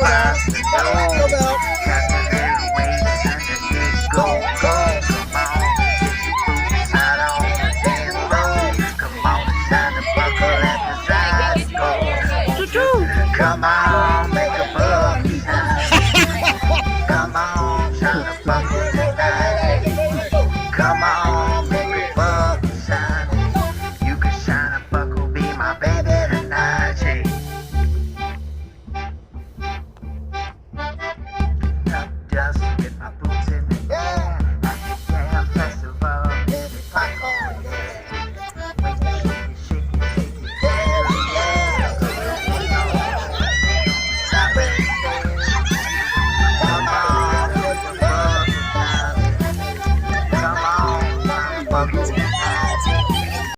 back. Go back. Come on, make a buck tonight. Come on, shine a buckle tonight. Come on, make a buck shine. You can shine a buckle, be my baby tonight. Hey. Up just to get my boots in the air. At the damn festival, baby, pop on there. When you shake it, shake it, hell yeah. Stop it, come on, make a buck tonight. Come on, shine a buckle.